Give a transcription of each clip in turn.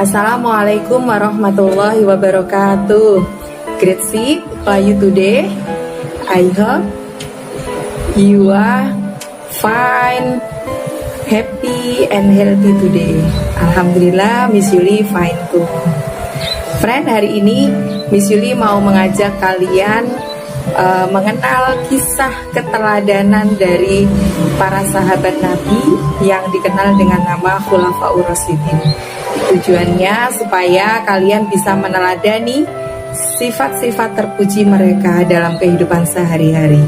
Assalamualaikum warahmatullahi wabarakatuh. Grade 6, how are you today? I hope you are fine, happy and healthy today. Alhamdulillah, Miss Yuli fine too. Friend, hari ini Miss Yuli mau mengajak kalian mengenal kisah keteladanan dari para sahabat Nabi yang dikenal dengan nama Khulafaur Rasyidin. Tujuannya supaya kalian bisa meneladani sifat-sifat terpuji mereka dalam kehidupan sehari-hari.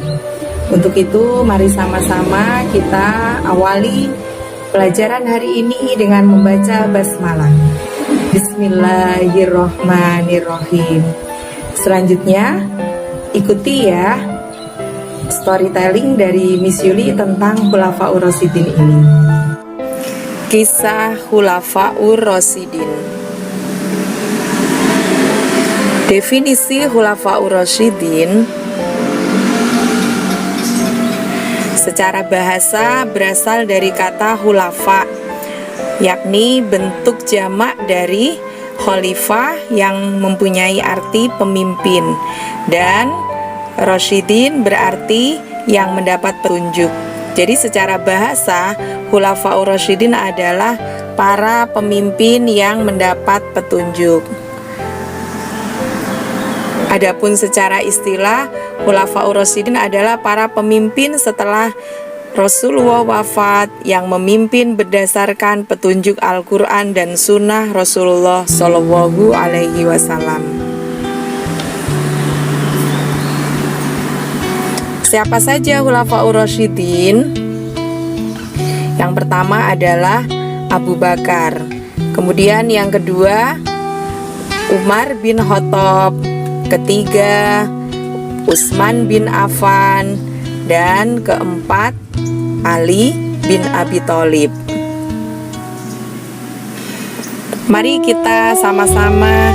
Untuk itu, mari sama-sama kita awali pelajaran hari ini dengan membaca basmalah. Bismillahirrohmanirrohim. Selanjutnya, ikuti ya storytelling dari Miss Yuli tentang Khulafaur Rasyidin ini. Kisah Khulafaur Rasyidin. Definisi Khulafaur Rasyidin secara bahasa berasal dari kata khulafa, yakni bentuk jamak dari khalifah yang mempunyai arti pemimpin, dan Rasyidin berarti yang mendapat petunjuk. Jadi secara bahasa, Khulafaur Rasyidin adalah para pemimpin yang mendapat petunjuk. Adapun secara istilah, Khulafaur Rasyidin adalah para pemimpin setelah Rasulullah wafat yang memimpin berdasarkan petunjuk Al-Quran dan Sunnah Rasulullah Shallallahu Alaihi Wasallam. Siapa saja Khulafaur Rasyidin? Yang pertama adalah Abu Bakar. Kemudian yang kedua Umar bin Khattab. Ketiga Utsman bin Affan. Dan keempat Ali bin Abi Thalib. Mari kita sama-sama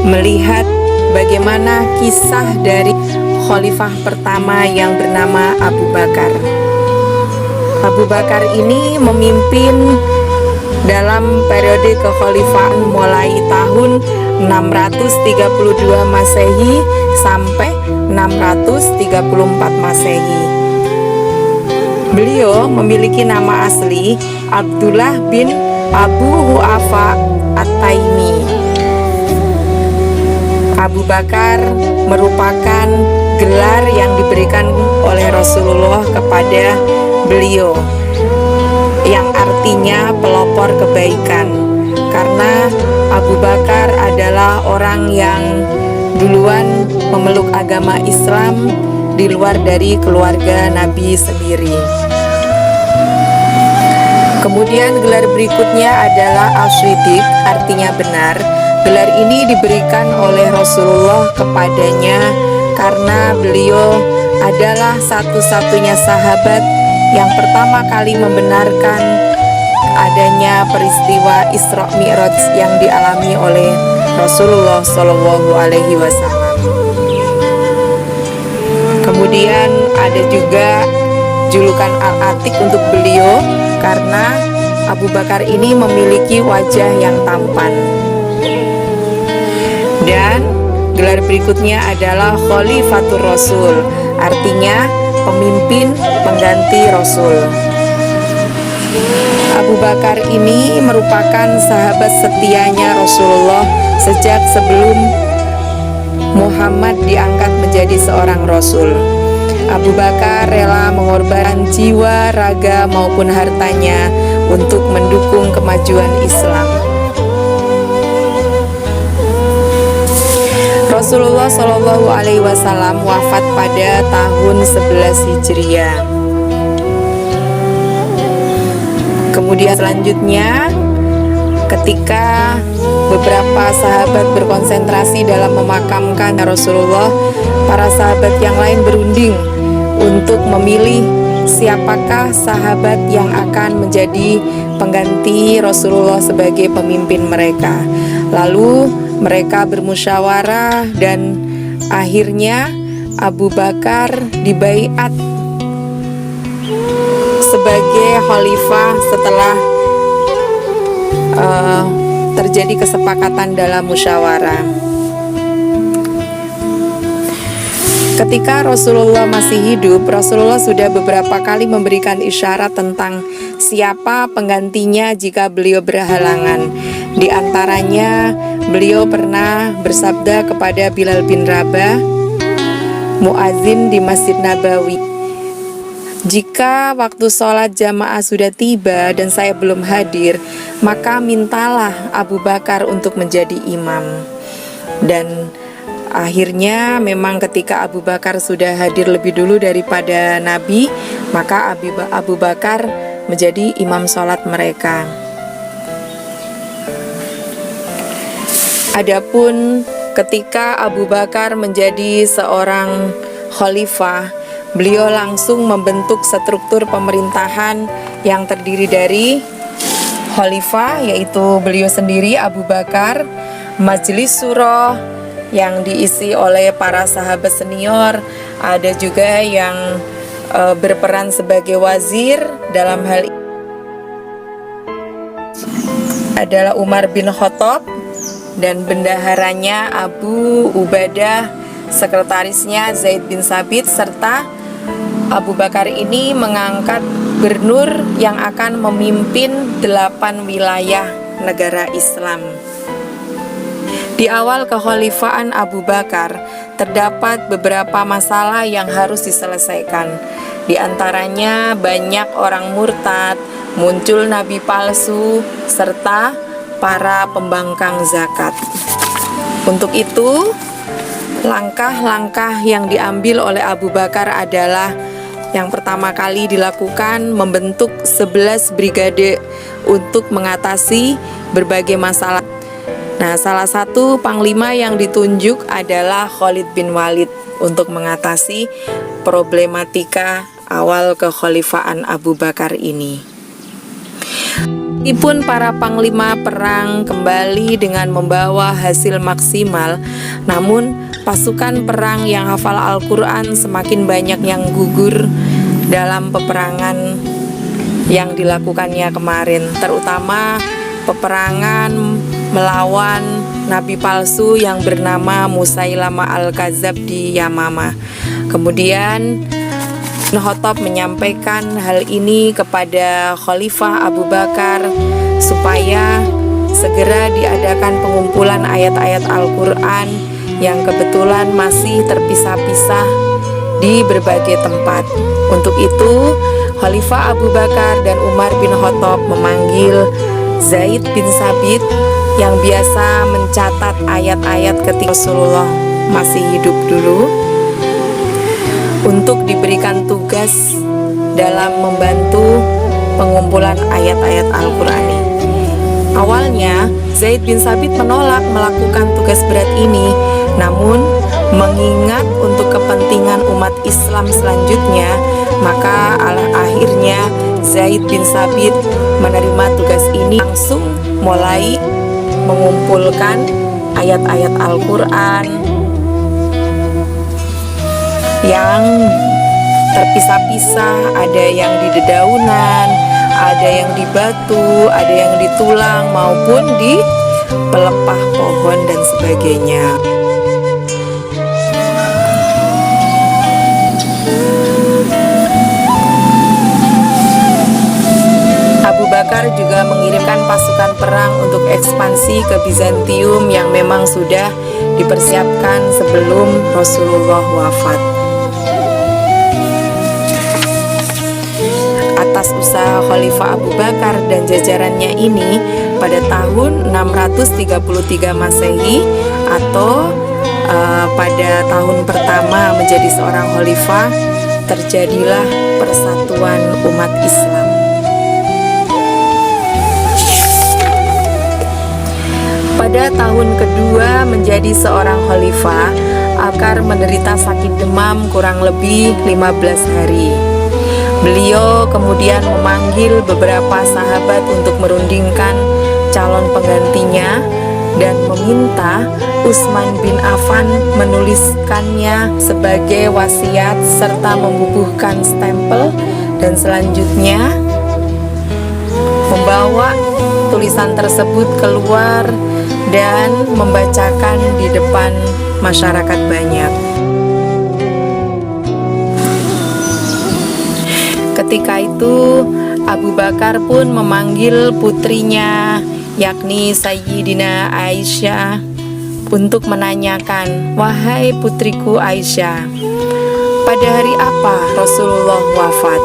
melihat bagaimana kisah dari khalifah pertama yang bernama Abu Bakar. Abu Bakar ini memimpin dalam periode kekhalifahan mulai tahun 632 Masehi sampai 634 Masehi. Beliau memiliki nama asli Abdullah bin Abu Hu'afa At-Taimi. Abu Bakar merupakan gelar yang diberikan oleh Rasulullah kepada beliau, yang artinya pelopor kebaikan, karena Abu Bakar adalah orang yang duluan memeluk agama Islam di luar dari keluarga Nabi sendiri. Kemudian gelar berikutnya adalah As-Siddiq, artinya benar. Gelar ini diberikan oleh Rasulullah kepadanya karena beliau adalah satu-satunya sahabat yang pertama kali membenarkan adanya peristiwa Isra Mi'raj yang dialami oleh Rasulullah Shallallahu Alaihi Wasallam. Kemudian ada juga julukan Al-Atiq untuk beliau karena Abu Bakar ini memiliki wajah yang tampan. Dan gelar berikutnya adalah Khalifatur Rasul, artinya pemimpin pengganti Rasul. Abu Bakar ini merupakan sahabat setianya Rasulullah sejak sebelum Muhammad diangkat menjadi seorang Rasul. Abu Bakar rela mengorbankan jiwa, raga maupun hartanya untuk mendukung kemajuan Islam. Rasulullah Shallallahu Alaihi Wasallam wafat pada tahun 11 Hijriah. Kemudian selanjutnya, ketika beberapa sahabat berkonsentrasi dalam memakamkan Rasulullah, para sahabat yang lain berunding untuk memilih siapakah sahabat yang akan menjadi pengganti Rasulullah sebagai pemimpin mereka. Lalu mereka bermusyawarah dan akhirnya Abu Bakar dibaiat sebagai khalifah setelah terjadi kesepakatan dalam musyawarah. Ketika Rasulullah masih hidup, Rasulullah sudah beberapa kali memberikan isyarat tentang siapa penggantinya jika beliau berhalangan. Di antaranya, beliau pernah bersabda kepada Bilal bin Rabah, muadzin di Masjid Nabawi, jika waktu sholat jamaah sudah tiba dan saya belum hadir, maka mintalah Abu Bakar untuk menjadi imam. Dan akhirnya memang ketika Abu Bakar sudah hadir lebih dulu daripada Nabi, maka Abu Bakar menjadi imam sholat mereka. Adapun ketika Abu Bakar menjadi seorang khalifah, beliau langsung membentuk struktur pemerintahan yang terdiri dari khalifah, yaitu beliau sendiri Abu Bakar, majelis syuro yang diisi oleh para sahabat senior, ada juga yang berperan sebagai wazir, dalam hal ini adalah Umar bin Khattab, dan bendaharanya Abu Ubadah, sekretarisnya Zaid bin Sabit, serta Abu Bakar ini mengangkat gubernur yang akan memimpin 8 wilayah negara Islam. Di awal kekhalifahan Abu Bakar, terdapat beberapa masalah yang harus diselesaikan. Di antaranya banyak orang murtad, muncul nabi palsu, serta para pembangkang zakat. Untuk itu, langkah-langkah yang diambil oleh Abu Bakar adalah yang pertama kali dilakukan membentuk 11 brigade untuk mengatasi berbagai masalah. Nah, salah satu panglima yang ditunjuk adalah Khalid bin Walid untuk mengatasi problematika awal kekhalifahan Abu Bakar ini. Meskipun para panglima perang kembali dengan membawa hasil maksimal, namun pasukan perang yang hafal Al-Quran semakin banyak yang gugur dalam peperangan yang dilakukannya kemarin, terutama peperangan melawan nabi palsu yang bernama Musailama Al-Kadzab di Yamama. Kemudian Khattab menyampaikan hal ini kepada Khalifah Abu Bakar supaya segera diadakan pengumpulan ayat-ayat Al-Quran yang kebetulan masih terpisah-pisah di berbagai tempat. Untuk itu, Khalifah Abu Bakar dan Umar bin Khattab memanggil Zaid bin Sabit yang biasa mencatat ayat-ayat ketika Rasulullah masih hidup dulu, untuk diberikan tugas dalam membantu pengumpulan ayat-ayat Al-Qur'ani. Awalnya, Zaid bin Sabit menolak melakukan tugas berat ini, namun mengingat untuk kepentingan umat Islam selanjutnya, maka akhirnya Zaid bin Sabit menerima tugas ini, langsung mulai mengumpulkan ayat-ayat Al-Qur'an yang terpisah-pisah, ada yang di dedaunan, ada yang di batu, ada yang di tulang, maupun di pelepah pohon dan sebagainya. Abu Bakar juga mengirimkan pasukan perang untuk ekspansi ke Bizantium yang memang sudah dipersiapkan sebelum Rasulullah wafat. Atas usaha Khalifah Abu Bakar dan jajarannya ini, pada tahun 633 Masehi atau pada tahun pertama menjadi seorang khalifah, terjadilah persatuan umat Islam. Pada tahun kedua menjadi seorang khalifah, Bakar menderita sakit demam kurang lebih 15 hari. Beliau kemudian memanggil beberapa sahabat untuk merundingkan calon penggantinya dan meminta Utsman bin Affan menuliskannya sebagai wasiat serta membubuhkan stempel, dan selanjutnya membawa tulisan tulisan tersebut keluar dan membacakan di depan masyarakat banyak. Ketika itu Abu Bakar pun memanggil putrinya, yakni Sayyidina Aisyah, untuk menanyakan, "Wahai putriku Aisyah, pada hari apa Rasulullah wafat?"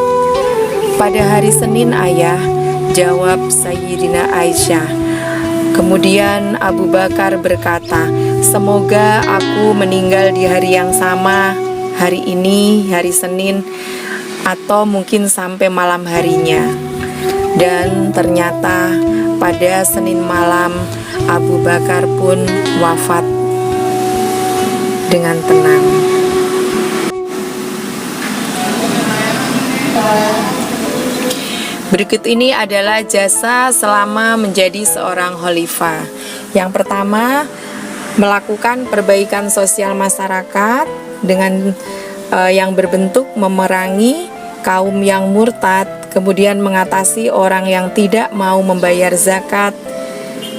"Pada hari Senin, Ayah," jawab Sayyidina Aisyah. Kemudian Abu Bakar berkata, "Semoga aku meninggal di hari yang sama, hari ini, hari Senin, atau mungkin sampai malam harinya." Dan ternyata pada Senin malam Abu Bakar pun wafat dengan tenang. Berikut ini adalah jasa selama menjadi seorang khalifah. Yang pertama, melakukan perbaikan sosial masyarakat dengan yang berbentuk memerangi kaum yang murtad, kemudian mengatasi orang yang tidak mau membayar zakat,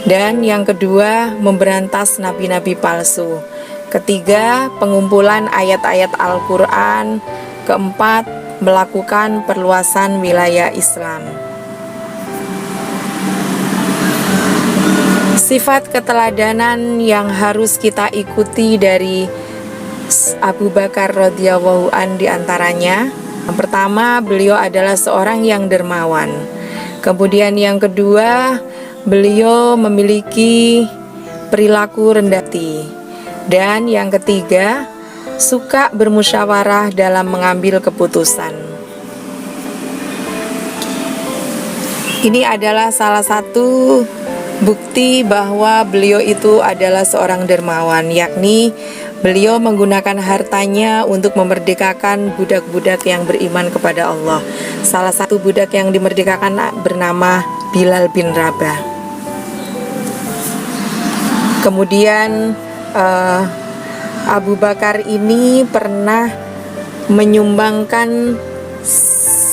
dan yang kedua, memberantas nabi-nabi palsu. Ketiga, pengumpulan ayat-ayat Al-Quran. Keempat, melakukan perluasan wilayah Islam. Sifat keteladanan yang harus kita ikuti dari Abu Bakar radhiyallahu an diantaranya. Yang pertama, beliau adalah seorang yang dermawan. Kemudian yang kedua, beliau memiliki perilaku rendah hati. Dan yang ketiga, suka bermusyawarah dalam mengambil keputusan. Ini adalah salah satu bukti bahwa beliau itu adalah seorang dermawan, yakni beliau menggunakan hartanya untuk memerdekakan budak-budak yang beriman kepada Allah. Salah satu budak yang dimerdekakan bernama Bilal bin Rabah. Kemudian Abu Bakar ini pernah menyumbangkan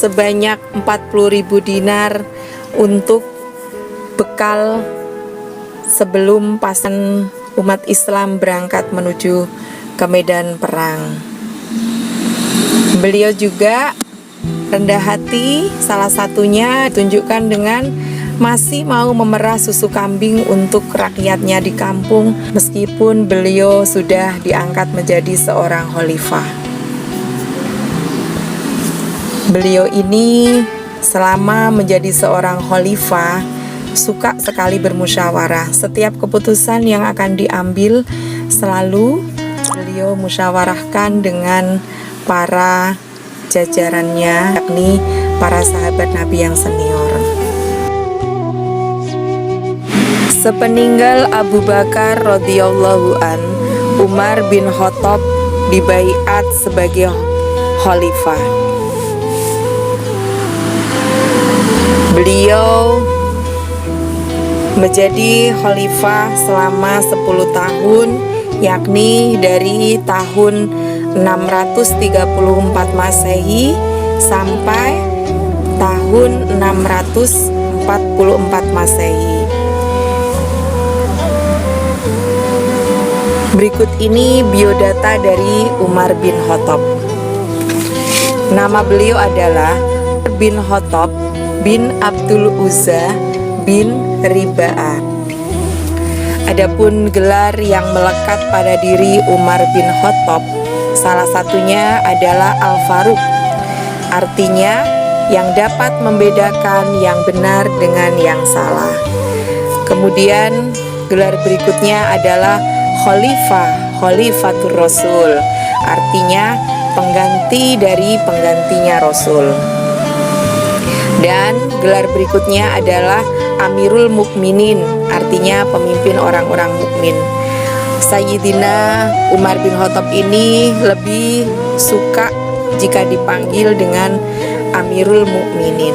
sebanyak 40.000 dinar untuk bekal sebelum pasukan umat Islam berangkat menuju ke medan perang. Beliau juga rendah hati, salah satunya ditunjukkan dengan masih mau memerah susu kambing untuk rakyatnya di kampung meskipun beliau sudah diangkat menjadi seorang khalifah. Beliau ini selama menjadi seorang khalifah suka sekali bermusyawarah. Setiap keputusan yang akan diambil selalu beliau musyawarahkan dengan para jajarannya, yakni para sahabat Nabi yang senior. Sepeninggal Abu Bakar radhiyallahu an, Umar bin Khattab dibaiat sebagai khalifah. Beliau menjadi khalifah selama 10 tahun, yakni dari tahun 634 Masehi sampai tahun 644 Masehi. Berikut ini biodata dari Umar bin Khattab. Nama beliau adalah bin Khattab bin Abdul Uzza bin Riba'ah. Adapun gelar yang melekat pada diri Umar bin Khattab, salah satunya adalah Al-Faruq, artinya yang dapat membedakan yang benar dengan yang salah. Kemudian gelar berikutnya adalah Khalifah, Khalifatur Rasul, artinya pengganti dari penggantinya Rasul. Dan gelar berikutnya adalah Amirul Mukminin, artinya pemimpin orang-orang mukmin. Sayyidina Umar bin Khattab ini lebih suka jika dipanggil dengan Amirul Mukminin.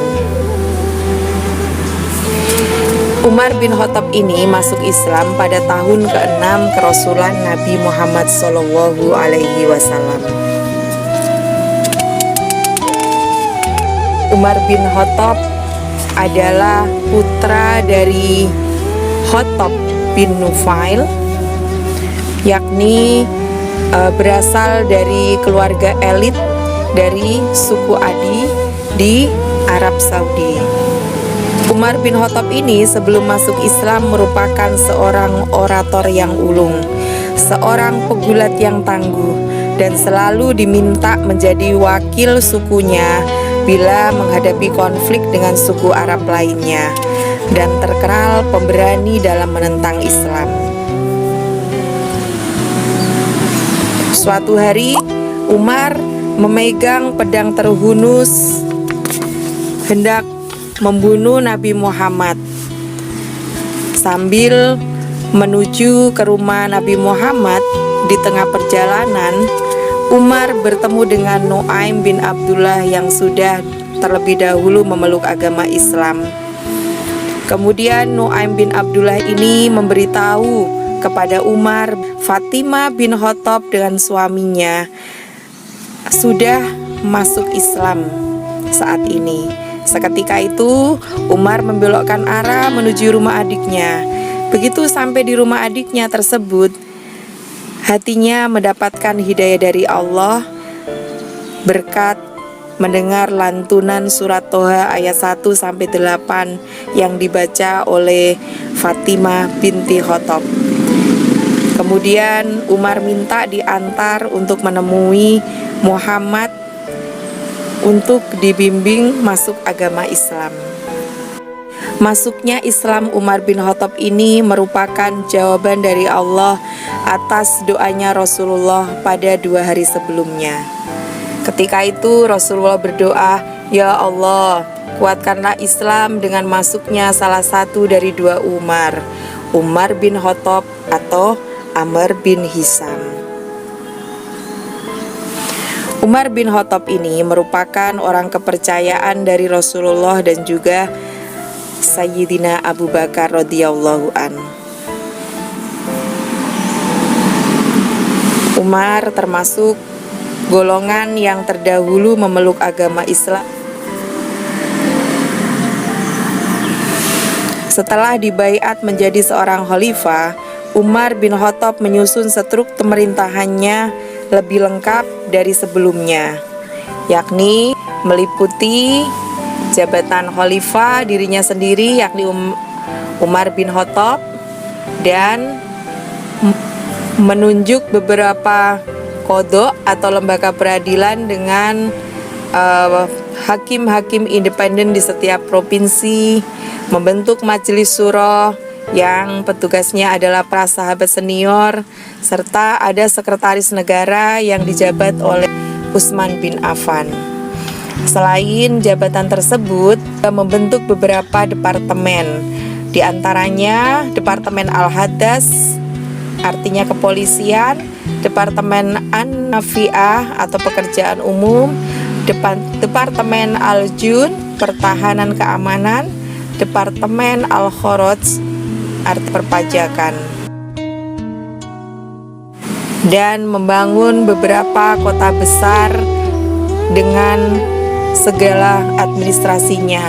Umar bin Khattab ini masuk Islam pada tahun ke-6 kerasulan Nabi Muhammad Sallallahu Alaihi Wasallam. Umar bin Khattab adalah putra dari Khattab bin Nufail, yakni berasal dari keluarga elit dari suku Adi di Arab Saudi. Umar bin Khattab ini sebelum masuk Islam merupakan seorang orator yang ulung, seorang pegulat yang tangguh, dan selalu diminta menjadi wakil sukunya bila menghadapi konflik dengan suku Arab lainnya, dan terkenal pemberani dalam menentang Islam. Suatu hari, Umar memegang pedang terhunus hendak membunuh Nabi Muhammad. Sambil menuju ke rumah Nabi Muhammad, di tengah perjalanan, Umar bertemu dengan Nuaim bin Abdullah yang sudah terlebih dahulu memeluk agama Islam. Kemudian Nuaim bin Abdullah ini memberitahu kepada Umar, Fatimah bin Khattab dengan suaminya sudah masuk Islam saat ini. Seketika itu Umar membelokkan arah menuju rumah adiknya. Begitu sampai di rumah adiknya tersebut, hatinya mendapatkan hidayah dari Allah berkat mendengar lantunan surat Toha ayat 1-8 yang dibaca oleh Fatimah binti Khattab. Kemudian Umar minta diantar untuk menemui Muhammad untuk dibimbing masuk agama Islam. Masuknya Islam Umar bin Khattab ini merupakan jawaban dari Allah atas doanya Rasulullah pada 2 hari sebelumnya. Ketika itu Rasulullah berdoa, "Ya Allah, kuatkanlah Islam dengan masuknya salah satu dari 2 Umar, Umar bin Khattab atau Amr bin Hisam." Umar bin Khattab ini merupakan orang kepercayaan dari Rasulullah dan juga Sayyidina Abu Bakar radhiyallahu an. Umar termasuk golongan yang terdahulu memeluk agama Islam. Setelah dibaiat menjadi seorang khalifah, Umar bin Khattab menyusun struktur pemerintahannya lebih lengkap dari sebelumnya, yakni meliputi jabatan khalifah dirinya sendiri, yakni Umar bin Khattab, dan menunjuk beberapa kodok atau lembaga peradilan dengan hakim-hakim independen di setiap provinsi, membentuk majelis syuro yang petugasnya adalah para sahabat senior, serta ada sekretaris negara yang dijabat oleh Utsman bin Affan. Selain jabatan tersebut, membentuk beberapa departemen, di antaranya Departemen Al-Hadas, artinya kepolisian, Departemen An-Nafi'ah atau pekerjaan umum, Departemen Al-Jun, pertahanan keamanan, Departemen Al-Khoroj, arti perpajakan, dan membangun beberapa kota besar dengan segala administrasinya,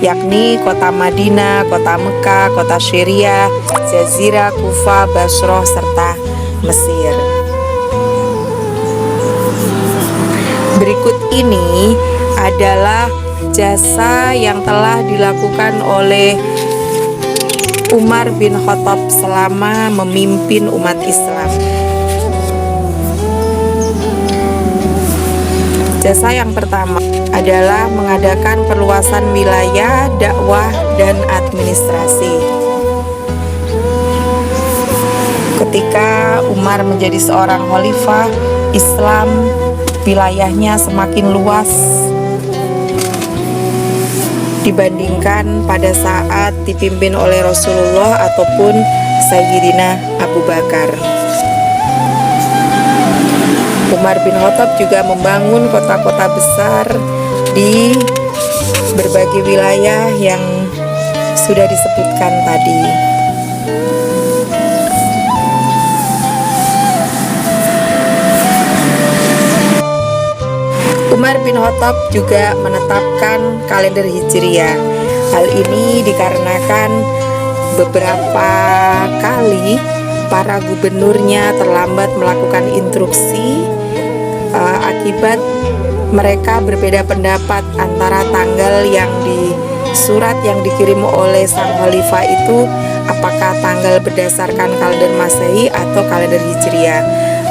yakni kota Madinah, kota Mekah, kota Syria, Jazirah, Kufah, Basrah, serta Mesir. Berikut ini adalah jasa yang telah dilakukan oleh Umar bin Khattab selama memimpin umat Islam. Jasa yang pertama adalah mengadakan perluasan wilayah, dakwah, dan administrasi. Ketika Umar menjadi seorang khalifah, Islam wilayahnya semakin luas dibandingkan pada saat dipimpin oleh Rasulullah ataupun Sayyidina Abu Bakar. Umar bin Khattab juga membangun kota-kota besar di berbagai wilayah yang sudah disebutkan tadi. Umar bin Khattab juga menetapkan kalender Hijriah. Hal ini dikarenakan beberapa kali para gubernurnya terlambat melakukan instruksi akibat mereka berbeda pendapat antara tanggal yang di surat yang dikirim oleh sang khalifah itu apakah tanggal berdasarkan kalender Masehi atau kalender Hijriah.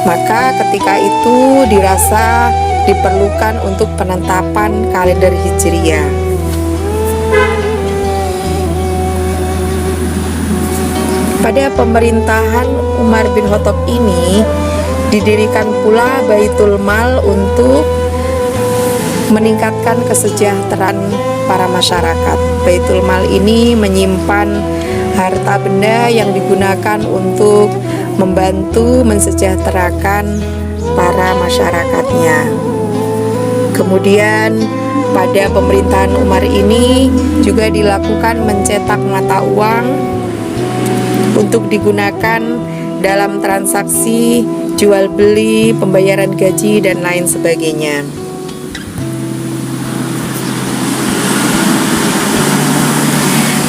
Maka ketika itu dirasa diperlukan untuk penetapan kalender Hijriah. Pada pemerintahan Umar bin Khattab ini didirikan pula Baitul Mal untuk meningkatkan kesejahteraan para masyarakat. Baitul Mal ini menyimpan harta benda yang digunakan untuk membantu mensejahterakan para masyarakatnya. Kemudian pada pemerintahan Umar ini juga dilakukan mencetak mata uang untuk digunakan dalam transaksi jual beli, pembayaran gaji dan lain sebagainya.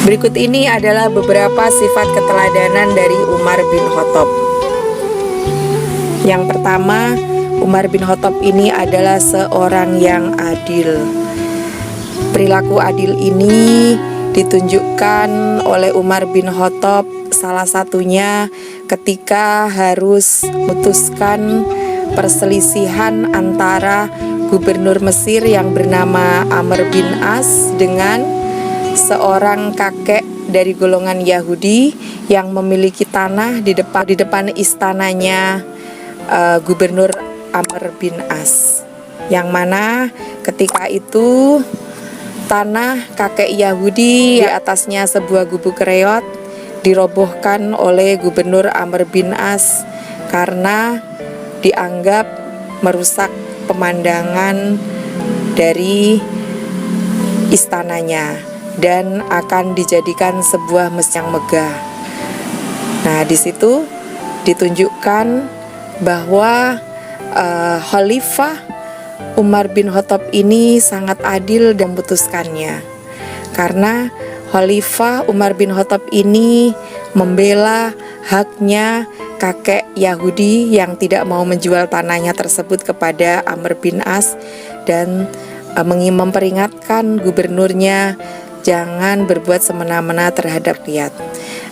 Berikut ini adalah beberapa sifat keteladanan dari Umar bin Khattab. Yang pertama, Umar bin Khattab ini adalah seorang yang adil. Perilaku adil ini ditunjukkan oleh Umar bin Khattab salah satunya ketika harus memutuskan perselisihan antara gubernur Mesir yang bernama Amr bin As dengan seorang kakek dari golongan Yahudi yang memiliki tanah di depan istananya gubernur Amr bin As, yang mana ketika itu tanah kakek Yahudi di atasnya sebuah gubuk reot dirobohkan oleh gubernur Amr bin As karena dianggap merusak pemandangan dari istananya dan akan dijadikan sebuah masjid yang megah. Nah, di situ ditunjukkan bahwa Khalifah Umar bin Khattab ini sangat adil dan memutuskannya, karena Khalifah Umar bin Khattab ini membela haknya kakek Yahudi yang tidak mau menjual tanahnya tersebut kepada Amr bin As dan memperingatkan gubernurnya jangan berbuat semena-mena terhadap rakyat.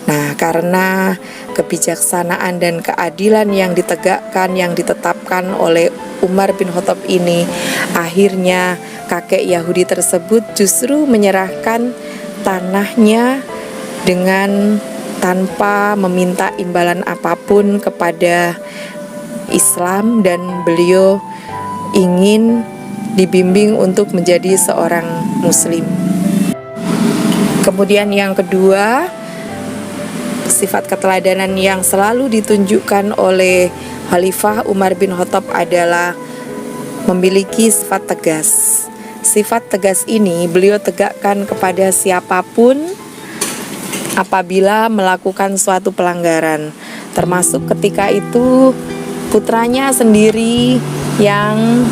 Nah, karena kebijaksanaan dan keadilan yang ditegakkan, yang ditetapkan oleh Umar bin Khattab ini, akhirnya kakek Yahudi tersebut justru menyerahkan tanahnya dengan tanpa meminta imbalan apapun kepada Islam, dan beliau ingin dibimbing untuk menjadi seorang muslim. Kemudian yang kedua, sifat keteladanan yang selalu ditunjukkan oleh Khalifah Umar bin Khattab adalah memiliki sifat tegas. Sifat tegas ini beliau tegakkan kepada siapapun apabila melakukan suatu pelanggaran, termasuk ketika itu putranya sendiri yang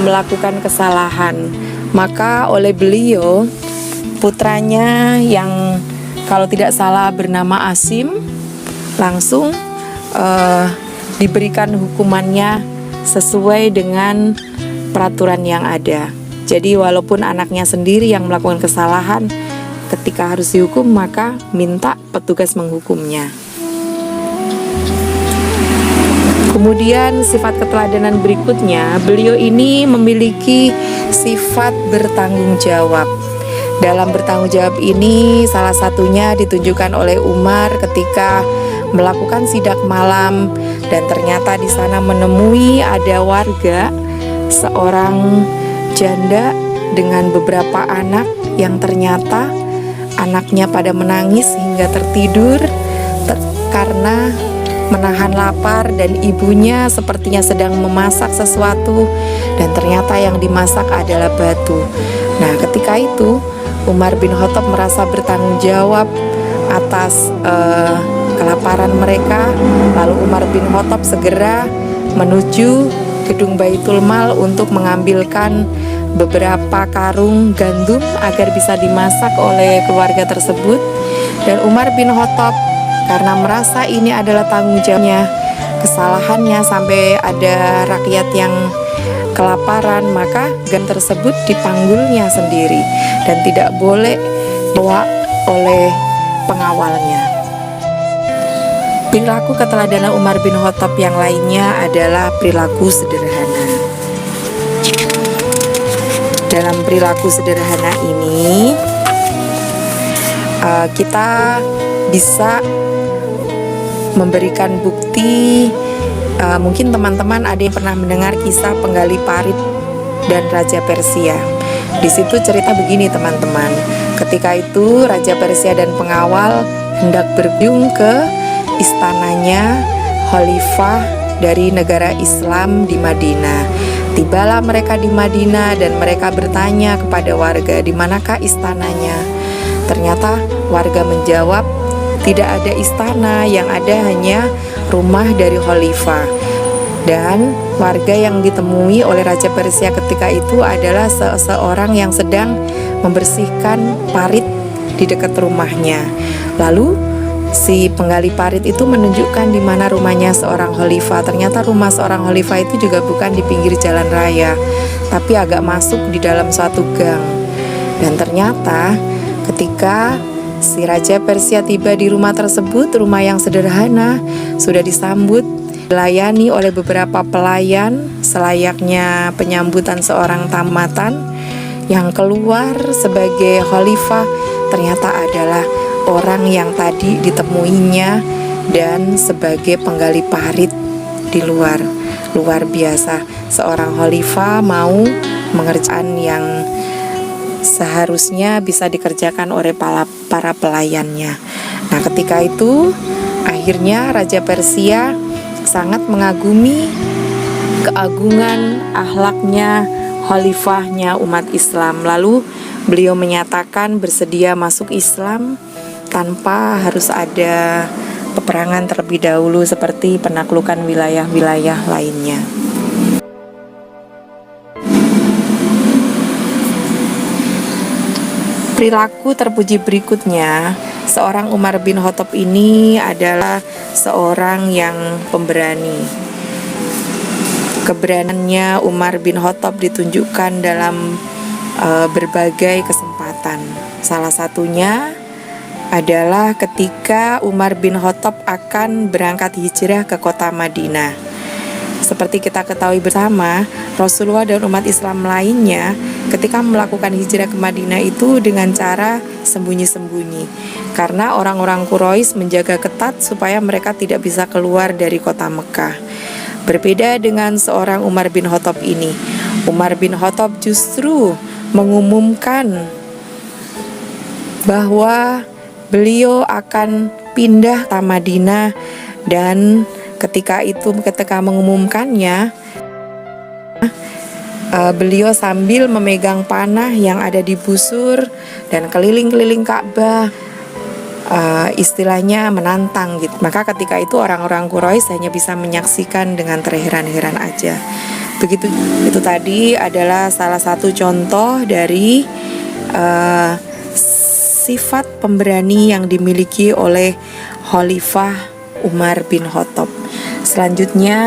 melakukan kesalahan. Maka oleh beliau, putranya yang kalau tidak salah bernama Asim langsung diberikan hukumannya sesuai dengan peraturan yang ada. Jadi walaupun anaknya sendiri yang melakukan kesalahan, ketika harus dihukum maka minta petugas menghukumnya. Kemudian sifat keteladanan berikutnya, beliau ini memiliki sifat bertanggung jawab. Dalam bertanggung jawab ini salah satunya ditunjukkan oleh Umar ketika melakukan sidak malam dan ternyata di sana menemui ada warga, seorang janda dengan beberapa anak yang ternyata anaknya pada menangis hingga tertidur karena menahan lapar, dan ibunya sepertinya sedang memasak sesuatu dan ternyata yang dimasak adalah batu. Nah, ketika itu Umar bin Khattab merasa bertanggung jawab atas kelaparan mereka. Lalu Umar bin Khattab segera menuju gedung Baitul Mal untuk mengambilkan beberapa karung gandum agar bisa dimasak oleh keluarga tersebut. Dan Umar bin Khattab karena merasa ini adalah tanggung jawabnya, kesalahannya sampai ada rakyat yang kelaparan, maka gandum tersebut dipanggulnya sendiri dan tidak boleh dibawa oleh pengawalnya. Perilaku keteladanan Umar bin Khattab yang lainnya adalah perilaku sederhana. Dalam perilaku sederhana ini, kita bisa memberikan bukti. Mungkin teman-teman ada yang pernah mendengar kisah penggali parit dan Raja Persia. Di situ cerita begini teman-teman. Ketika itu Raja Persia dan pengawal hendak berkunjung ke istananya Khalifah dari negara Islam di Madinah. Tibalah mereka di Madinah dan mereka bertanya kepada warga, di manakah istananya? Ternyata warga menjawab, tidak ada istana, yang ada hanya rumah dari Khalifah. Dan warga yang ditemui oleh Raja Persia ketika itu adalah seseorang yang sedang membersihkan parit di dekat rumahnya. Lalu si penggali parit itu menunjukkan di mana rumahnya seorang khalifah. Ternyata rumah seorang khalifah itu juga bukan di pinggir jalan raya, tapi agak masuk di dalam suatu gang. Dan ternyata ketika si Raja Persia tiba di rumah tersebut, rumah yang sederhana, sudah disambut, dilayani oleh beberapa pelayan selayaknya penyambutan seorang tamatan. Yang keluar sebagai khalifah ternyata adalah orang yang tadi ditemuinya dan sebagai penggali parit di luar. Luar biasa, seorang khalifah mau mengerjakan yang seharusnya bisa dikerjakan oleh para pelayannya. Nah, ketika itu akhirnya Raja Persia sangat mengagumi keagungan akhlaknya khalifahnya umat Islam. Lalu beliau menyatakan bersedia masuk Islam tanpa harus ada peperangan terlebih dahulu seperti penaklukan wilayah-wilayah lainnya. Perilaku terpuji berikutnya, seorang Umar bin Khattab ini adalah seorang yang pemberani. Keberaniannya Umar bin Khattab ditunjukkan dalam berbagai kesempatan. Salah satunya adalah ketika Umar bin Khattab akan berangkat hijrah ke kota Madinah. Seperti kita ketahui bersama, Rasulullah dan umat Islam lainnya ketika melakukan hijrah ke Madinah itu dengan cara sembunyi-sembunyi, karena orang-orang Quraisy menjaga ketat supaya mereka tidak bisa keluar dari kota Mekah. Berbeda dengan seorang Umar bin Khattab ini, Umar bin Khattab justru mengumumkan bahwa beliau akan pindah ke Madinah. Dan ketika mengumumkannya, beliau sambil memegang panah yang ada di busur dan keliling-keliling Ka'bah, istilahnya menantang gitu. Maka ketika itu orang-orang Quraisy hanya bisa menyaksikan dengan terheran-heran aja. Begitu, itu tadi adalah salah satu contoh dari sifat pemberani yang dimiliki oleh Khalifah Umar bin Khattab. Selanjutnya,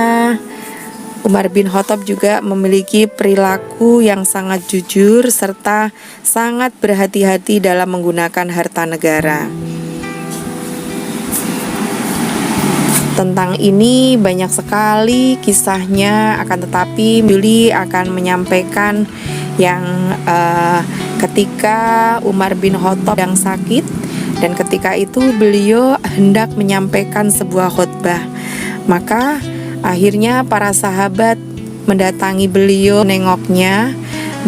Umar bin Khattab juga memiliki perilaku yang sangat jujur serta sangat berhati-hati dalam menggunakan harta negara. Tentang ini banyak sekali kisahnya, akan tetapi Yuli akan menyampaikan yang ketika Umar bin Khattab sedang sakit, dan ketika itu beliau hendak menyampaikan sebuah khutbah. Maka akhirnya para sahabat mendatangi beliau, nengoknya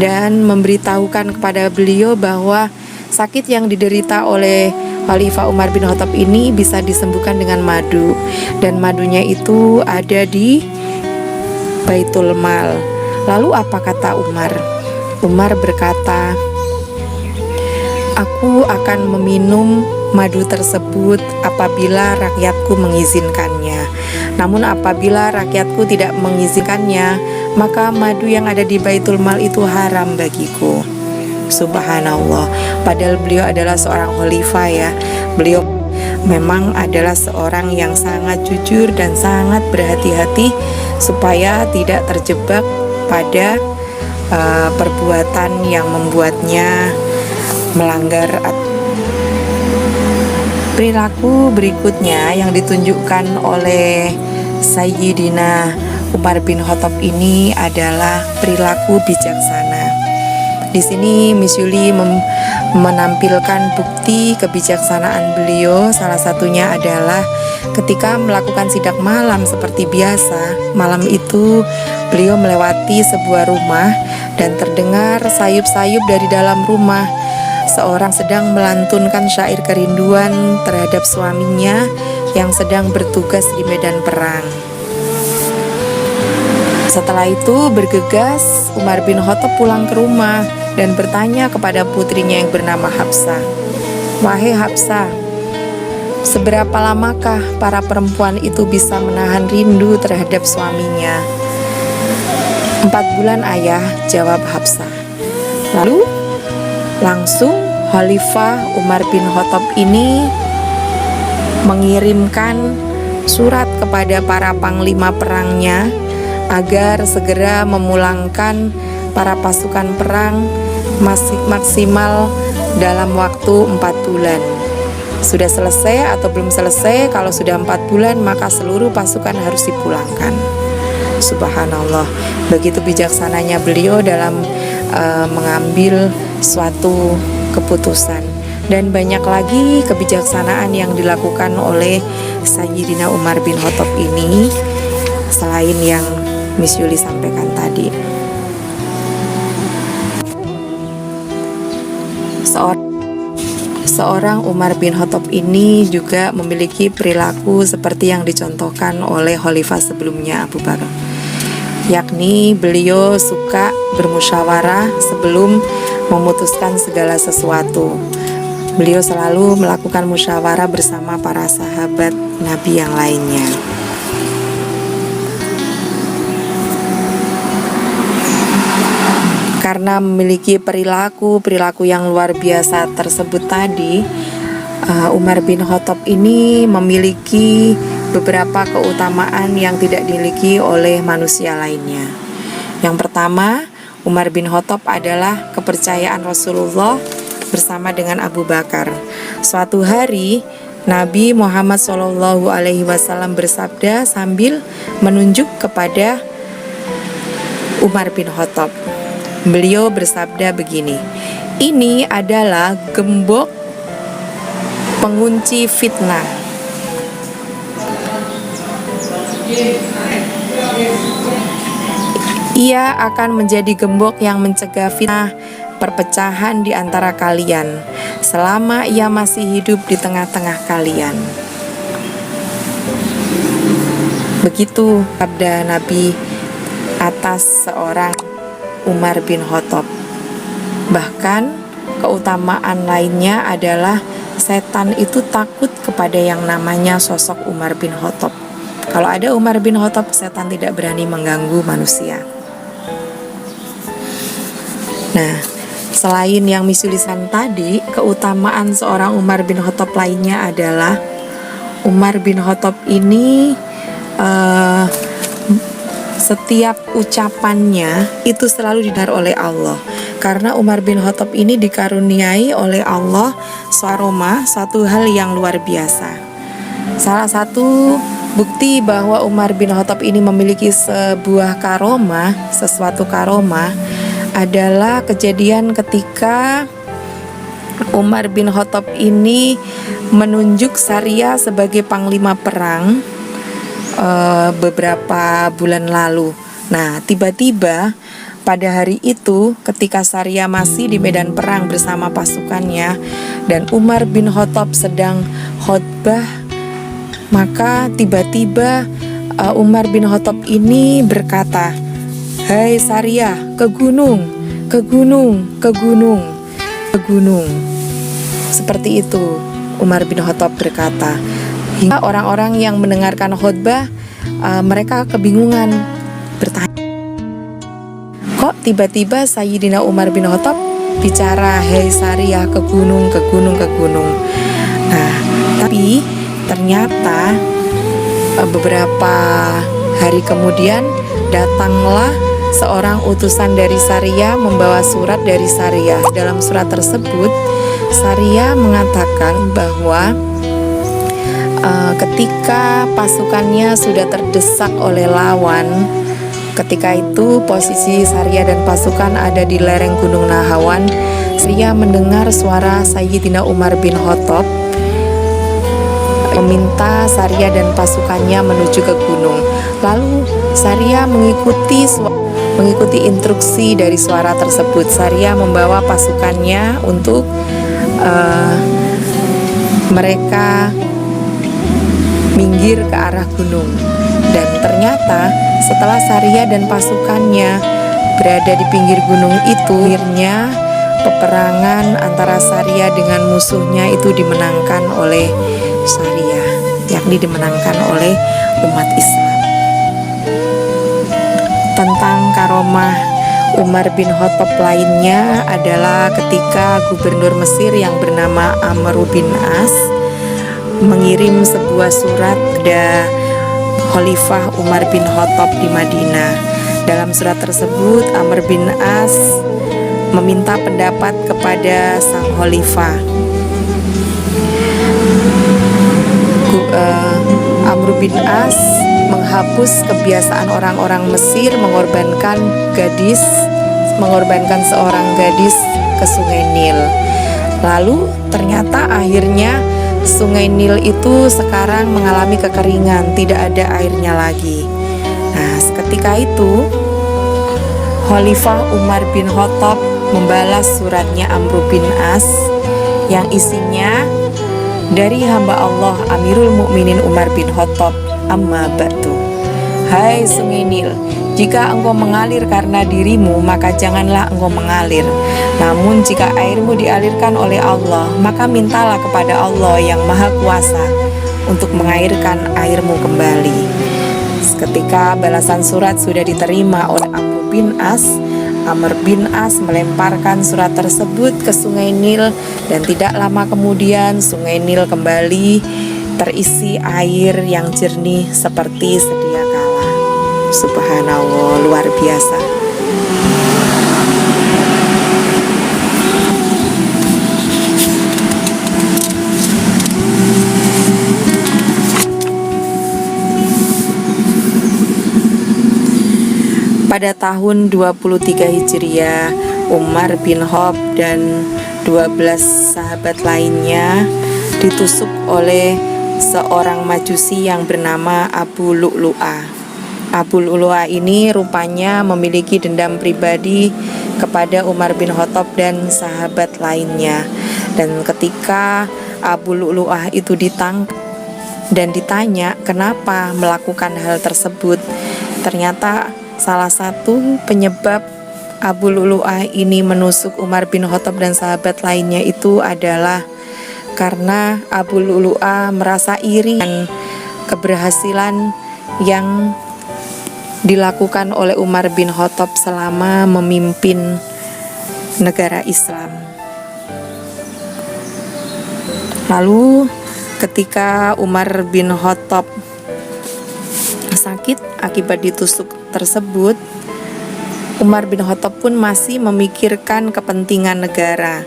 dan memberitahukan kepada beliau bahwa sakit yang diderita oleh Khalifah Umar bin Khattab ini bisa disembuhkan dengan madu, dan madunya itu ada di Baitul Mal. Lalu apa kata Umar? Umar berkata, "Aku akan meminum madu tersebut apabila rakyatku mengizinkannya. Namun apabila rakyatku tidak mengizinkannya, maka madu yang ada di Baitul Mal itu haram bagiku. Subhanallah. Padahal beliau adalah seorang khalifah ya. Beliau memang adalah seorang yang sangat jujur dan sangat berhati-hati supaya tidak terjebak pada perbuatan yang membuatnya melanggar perilaku. Berikutnya yang ditunjukkan oleh Sayyidina Umar bin Khattab ini adalah perilaku bijaksana. Di sini Miss Yuli menampilkan bukti kebijaksanaan beliau. Salah satunya adalah ketika melakukan sidak malam seperti biasa. Malam itu beliau melewati sebuah rumah dan terdengar sayup-sayup dari dalam rumah. Seorang sedang melantunkan syair kerinduan terhadap suaminya yang sedang bertugas di medan perang. Setelah itu bergegas Umar bin Khattab pulang ke rumah dan bertanya kepada putrinya yang bernama Hafsah, "Wahai Hafsah, seberapa lamakah para perempuan itu bisa menahan rindu terhadap suaminya?" 4 bulan ayah, jawab Hafsah. Lalu langsung Khalifah Umar bin Khattab ini mengirimkan surat kepada para panglima perangnya agar segera memulangkan para pasukan perang maksimal dalam waktu 4 bulan. Sudah selesai atau belum selesai? Kalau sudah 4 bulan maka seluruh pasukan harus dipulangkan. Subhanallah, begitu bijaksananya beliau dalam mengambil suatu keputusan. Dan banyak lagi kebijaksanaan yang dilakukan oleh Sayyidina Umar bin Khattab ini selain yang Miss Yuli sampaikan tadi. Seorang Umar bin Khattab ini juga memiliki perilaku seperti yang dicontohkan oleh khalifah sebelumnya Abu Bakar, yakni beliau suka bermusyawarah sebelum memutuskan segala sesuatu. Beliau selalu melakukan musyawarah bersama para sahabat Nabi yang lainnya. Karena memiliki perilaku yang luar biasa tersebut tadi, Umar bin Khattab ini memiliki beberapa keutamaan yang tidak dimiliki oleh manusia lainnya. Yang pertama, Umar bin Khattab adalah kepercayaan Rasulullah bersama dengan Abu Bakar. Suatu hari Nabi Muhammad SAW bersabda sambil menunjuk kepada Umar bin Khattab. Beliau bersabda begini, "Ini adalah gembok pengunci fitnah. Ia akan menjadi gembok yang mencegah fitnah perpecahan di antara kalian selama ia masih hidup di tengah-tengah kalian." Begitu sabda Nabi atas seorang Umar bin Khattab. Bahkan keutamaan lainnya adalah setan itu takut kepada yang namanya sosok Umar bin Khattab. Kalau ada Umar bin Khattab, setan tidak berani mengganggu manusia. Nah, selain yang misulisan tadi, keutamaan seorang Umar bin Khattab lainnya adalah Umar bin Khattab ini setiap ucapannya itu selalu didengar oleh Allah. Karena Umar bin Khattab ini dikaruniai oleh Allah suatu hal yang luar biasa. Salah satu bukti bahwa Umar bin Khattab ini memiliki sebuah sesuatu karomah adalah kejadian ketika Umar bin Khattab ini menunjuk Sariyah sebagai panglima perang beberapa bulan lalu. Nah, tiba-tiba pada hari itu ketika Sariyah masih di medan perang bersama pasukannya dan Umar bin Khattab sedang khotbah, maka tiba-tiba Umar bin Khattab ini berkata, "Hai Sariyah, ke gunung, ke gunung, ke gunung, ke gunung." Seperti itu. Umar bin Khattab berkata, hingga orang-orang yang mendengarkan khutbah mereka kebingungan, bertanya, kok tiba-tiba Sayyidina Umar bin Khattab bicara, hei Sariyah, ke gunung, ke gunung, ke gunung. Nah, tapi ternyata beberapa hari kemudian datanglah seorang utusan dari Sariyah membawa surat dari Sariyah. Dalam surat tersebut Sariyah mengatakan bahwa ketika pasukannya sudah terdesak oleh lawan, ketika itu posisi Sariyah dan pasukan ada di lereng Gunung Nahawan. Sariyah mendengar suara Sayyidina Umar bin Khattab meminta Sariyah dan pasukannya menuju ke gunung. Lalu Sariyah mengikuti instruksi dari suara tersebut. Sariyah membawa pasukannya untuk mereka minggir ke arah gunung. Dan ternyata setelah Sariyah dan pasukannya berada di pinggir gunung itu, akhirnya peperangan antara Sariyah dengan musuhnya itu dimenangkan oleh Sariyah, yakni dimenangkan oleh umat Islam. Tentang karomah Umar bin Khattab lainnya adalah ketika gubernur Mesir yang bernama Amr bin As mengirim sebuah surat kepada Khalifah Umar bin Khattab di Madinah. Dalam surat tersebut Amr bin As meminta pendapat kepada sang khalifah. Amr bin As menghapus kebiasaan orang-orang Mesir mengorbankan seorang gadis ke Sungai Nil. Lalu ternyata akhirnya Sungai Nil itu sekarang mengalami kekeringan, tidak ada airnya lagi. Nah, seketika itu Khalifah Umar bin Khattab membalas suratnya Amr bin As yang isinya, dari hamba Allah Amirul Mukminin Umar bin Khattab, amma ba'du. Hai Sungai Nil, jika engkau mengalir karena dirimu, maka janganlah engkau mengalir. Namun jika airmu dialirkan oleh Allah, maka mintalah kepada Allah yang Maha Kuasa untuk mengairkan airmu kembali. Ketika balasan surat sudah diterima oleh Amr bin As melemparkan surat tersebut ke Sungai Nil, dan tidak lama kemudian Sungai Nil kembali terisi air yang jernih seperti sedia kala. Subhanallah, luar biasa. Pada tahun 23 Hijriah, Umar bin Khattab dan 12 sahabat lainnya ditusuk oleh seorang majusi yang bernama Abu Lu'lu'ah. Abu Lu'lu'ah ini rupanya memiliki dendam pribadi kepada Umar bin Khattab dan sahabat lainnya. Dan ketika Abu Lu'lu'ah itu ditangkap dan ditanya kenapa melakukan hal tersebut, ternyata salah satu penyebab Abu Lu'lu'ah ini menusuk Umar bin Khattab dan sahabat lainnya itu adalah karena Abu Lu'lu'ah merasa iri dengan keberhasilan yang dilakukan oleh Umar bin Khattab selama memimpin negara Islam. Lalu ketika Umar bin Khattab sakit akibat ditusuk tersebut, Umar bin Khattab pun masih memikirkan kepentingan negara.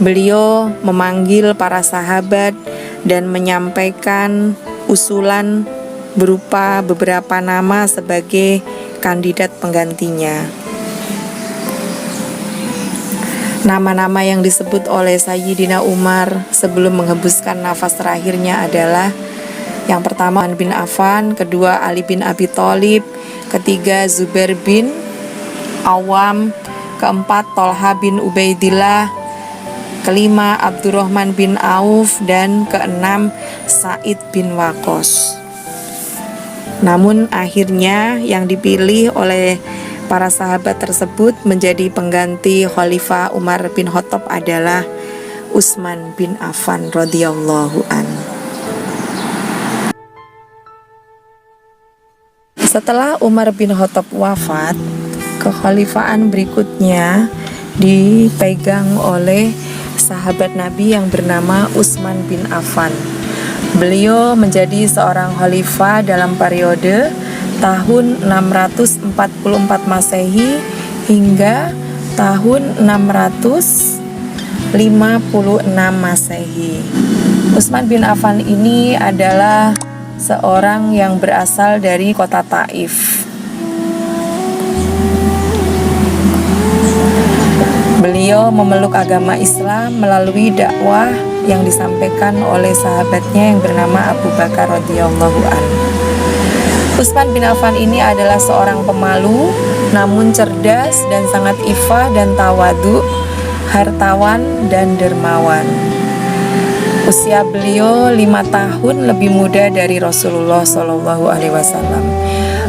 Beliau memanggil para sahabat dan menyampaikan usulan berupa beberapa nama sebagai kandidat penggantinya. Nama-nama yang disebut oleh Sayyidina Umar sebelum menghembuskan nafas terakhirnya adalah: yang pertama bin Affan, kedua Ali bin Abi Thalib, ketiga Zubair bin Awam, keempat Tolha bin Ubaidillah, kelima Abdurrahman bin Auf, dan keenam Sa'id bin Waqqas. Namun akhirnya yang dipilih oleh para sahabat tersebut menjadi pengganti Khalifah Umar bin Khattab adalah Utsman bin Affan radhiyallahu an. Setelah Umar bin Khattab wafat, kekhalifahan berikutnya dipegang oleh sahabat Nabi yang bernama Utsman bin Affan. Beliau menjadi seorang khalifah dalam periode tahun 644 Masehi hingga tahun 656 Masehi. Utsman bin Affan ini adalah seorang yang berasal dari kota Taif. Beliau memeluk agama Islam melalui dakwah yang disampaikan oleh sahabatnya yang bernama Abu Bakar radhiyallahu anhu. Utsman bin Affan ini adalah seorang pemalu, namun cerdas dan sangat ifah dan tawadu, hartawan dan dermawan. Usia beliau 5 tahun lebih muda dari Rasulullah Shallallahu Alaihi Wasallam.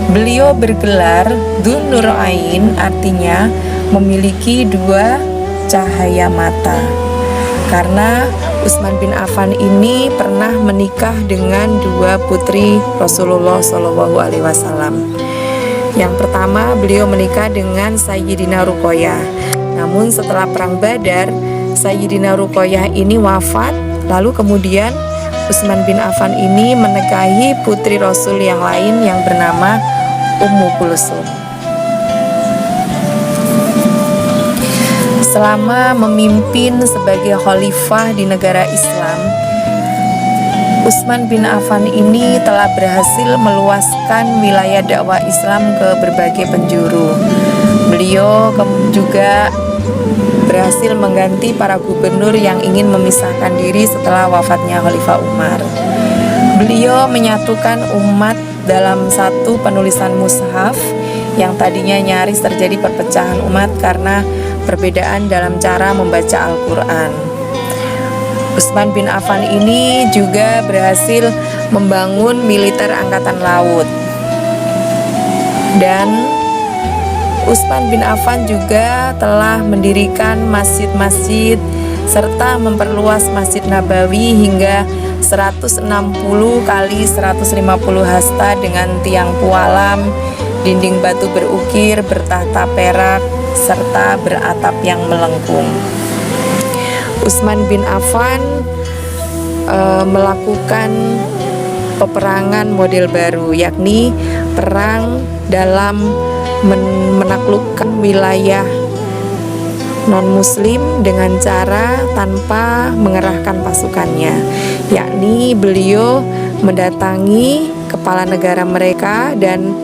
Beliau bergelar Dzun Nurain, artinya memiliki 2 cahaya mata. Karena Utsman bin Affan ini pernah menikah dengan 2 putri Rasulullah Shallallahu Alaihi Wasallam. Yang pertama, beliau menikah dengan Sayyidina Ruqayyah. Namun setelah perang Badar, Sayyidina Ruqayyah ini wafat. Lalu kemudian Utsman bin Affan ini menikahi putri Rasul yang lain yang bernama Ummu Kulsum. Selama memimpin sebagai khalifah di negara Islam, Utsman bin Affan ini telah berhasil meluaskan wilayah dakwah Islam ke berbagai penjuru. Beliau juga berhasil mengganti para gubernur yang ingin memisahkan diri setelah wafatnya Khalifah Umar. Beliau menyatukan umat dalam satu penulisan mushaf yang tadinya nyaris terjadi perpecahan umat karena perbedaan dalam cara membaca Al-Quran. Utsman bin Affan ini juga berhasil membangun militer angkatan laut. Dan Utsman bin Affan juga telah mendirikan masjid-masjid serta memperluas Masjid Nabawi hingga 160 kali 150 hasta dengan tiang pualam, dinding batu berukir, bertahta perak, serta beratap yang melengkung. Utsman bin Affan melakukan peperangan model baru, yakni perang dalam menaklukkan wilayah non-muslim dengan cara tanpa mengerahkan pasukannya, yakni beliau mendatangi kepala negara mereka dan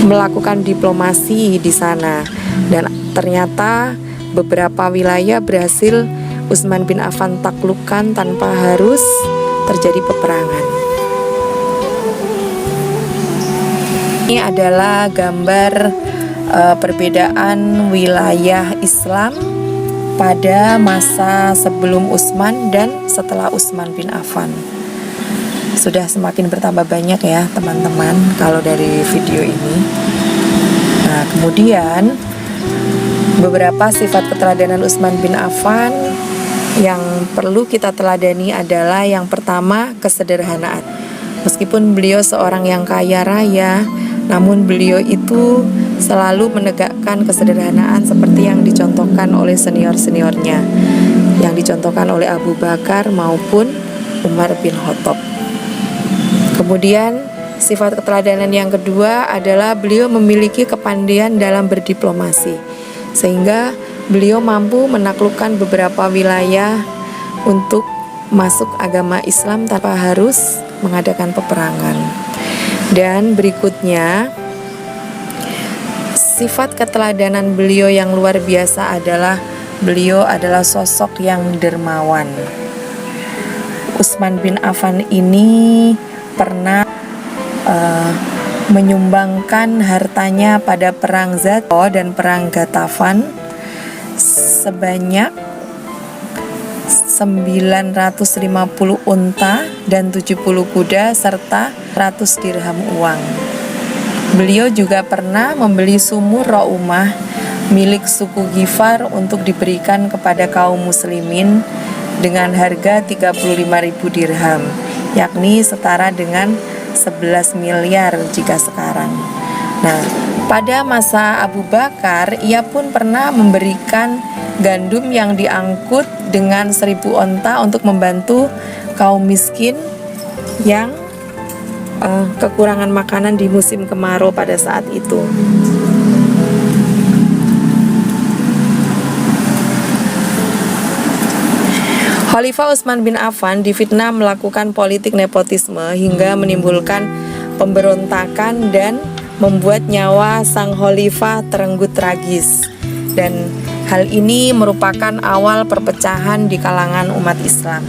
melakukan diplomasi di sana. Dan ternyata beberapa wilayah berhasil Utsman bin Affan taklukkan tanpa harus terjadi peperangan. Ini adalah gambar perbedaan wilayah Islam pada masa sebelum Utsman dan setelah Utsman bin Affan. Sudah semakin bertambah banyak ya teman-teman kalau dari video ini. Nah, kemudian beberapa sifat keteladanan Utsman bin Affan yang perlu kita teladani adalah yang pertama, kesederhanaan. Meskipun beliau seorang yang kaya raya, namun beliau itu selalu menegakkan kesederhanaan seperti yang dicontohkan oleh senior-seniornya, yang dicontohkan oleh Abu Bakar maupun Umar bin Khattab. Kemudian sifat keteladanan yang kedua adalah beliau memiliki kepandaian dalam berdiplomasi, sehingga beliau mampu menaklukkan beberapa wilayah untuk masuk agama Islam tanpa harus mengadakan peperangan. Dan berikutnya, sifat keteladanan beliau yang luar biasa adalah beliau adalah sosok yang dermawan. Utsman bin Affan ini pernah menyumbangkan hartanya pada perang Zato dan perang Ghatafan sebanyak 950 unta dan 70 kuda serta 100 dirham uang. Beliau juga pernah membeli sumur Raumah milik suku Ghifar untuk diberikan kepada kaum muslimin dengan harga 35.000 dirham, yakni setara dengan 11 miliar jika sekarang. Nah, pada masa Abu Bakar, ia pun pernah memberikan gandum yang diangkut dengan 1.000 onta untuk membantu kaum miskin yang kekurangan makanan di musim kemarau pada saat itu. Khalifah Utsman bin Affan difitnah melakukan politik nepotisme hingga menimbulkan pemberontakan dan membuat nyawa sang khalifah terenggut tragis. Dan hal ini merupakan awal perpecahan di kalangan umat Islam.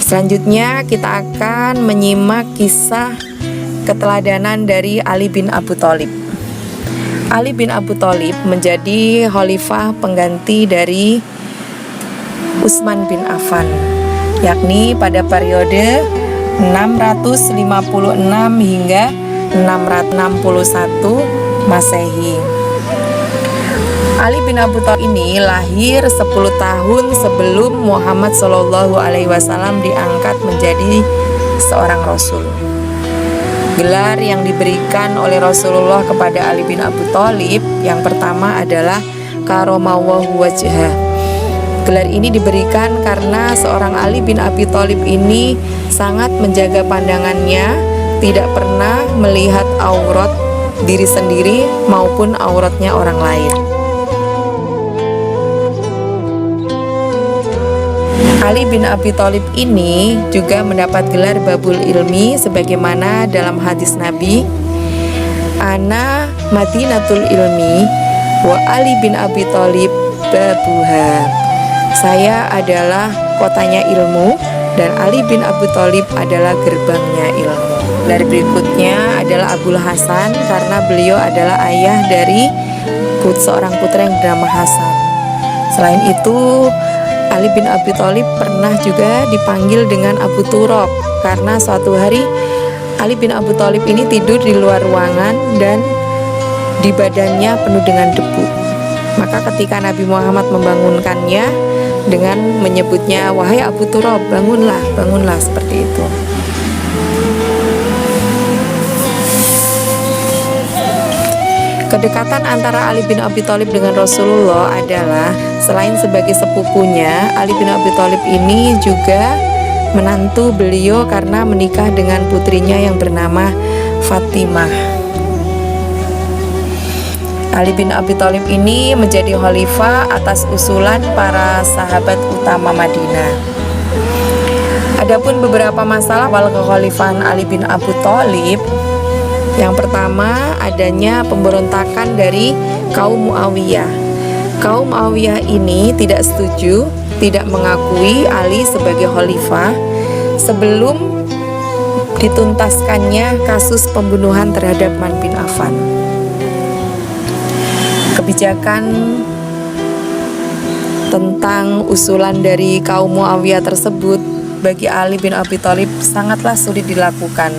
Selanjutnya kita akan menyimak kisah keteladanan dari Ali bin Abi Thalib. Ali bin Abi Thalib menjadi khalifah pengganti dari Utsman bin Affan, yakni pada periode 656 hingga 661 Masehi. Ali bin Abi Thalib ini lahir 10 tahun sebelum Muhammad SAW diangkat menjadi seorang rasul. Gelar yang diberikan oleh Rasulullah kepada Ali bin Abi Thalib yang pertama adalah Karomawahu wajhah. Gelar ini diberikan karena seorang Ali bin Abi Thalib ini sangat menjaga pandangannya, tidak pernah melihat aurat diri sendiri maupun auratnya orang lain. Ali bin Abi Thalib ini juga mendapat gelar Babul Ilmi sebagaimana dalam hadis Nabi, Ana Madinatul Ilmi wa Ali bin Abi Thalib babuha. Saya adalah kotanya ilmu dan Ali bin Abi Thalib adalah gerbangnya ilmu. Gelar berikutnya adalah Abul Hasan karena beliau adalah ayah dari seorang putra yang bernama Hasan. Selain itu, Ali bin Abi Thalib pernah juga dipanggil dengan Abu Turab karena suatu hari Ali bin Abi Thalib ini tidur di luar ruangan dan di badannya penuh dengan debu. Maka ketika Nabi Muhammad membangunkannya dengan menyebutnya, wahai Abu Turab, bangunlah, bangunlah, seperti itu. Kedekatan antara Ali bin Abi Thalib dengan Rasulullah adalah selain sebagai sepupunya, Ali bin Abi Thalib ini juga menantu beliau karena menikah dengan putrinya yang bernama Fatimah. Ali bin Abi Thalib ini menjadi khalifah atas usulan para sahabat utama Madinah. Adapun beberapa masalah awal kekhalifahan Ali bin Abi Thalib, yang pertama adanya pemberontakan dari kaum Muawiyah. Kaum Muawiyah ini tidak setuju, tidak mengakui Ali sebagai khalifah sebelum dituntaskannya kasus pembunuhan terhadap Utsman bin Affan. Kebijakan tentang usulan dari kaum Muawiyah tersebut bagi Ali bin Abi Thalib sangatlah sulit dilakukan,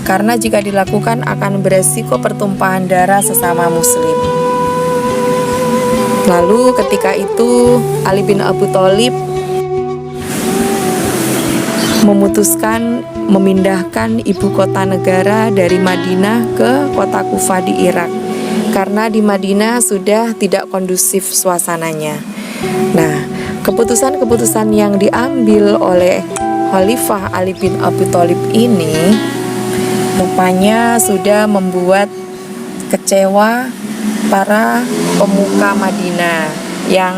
karena jika dilakukan akan beresiko pertumpahan darah sesama muslim. Lalu ketika itu Ali bin Abi Thalib memutuskan memindahkan ibu kota negara dari Madinah ke kota Kufah di Irak, karena di Madinah sudah tidak kondusif suasananya. Nah, keputusan-keputusan yang diambil oleh Khalifah Ali bin Abi Thalib ini rupanya sudah membuat kecewa para pemuka Madinah yang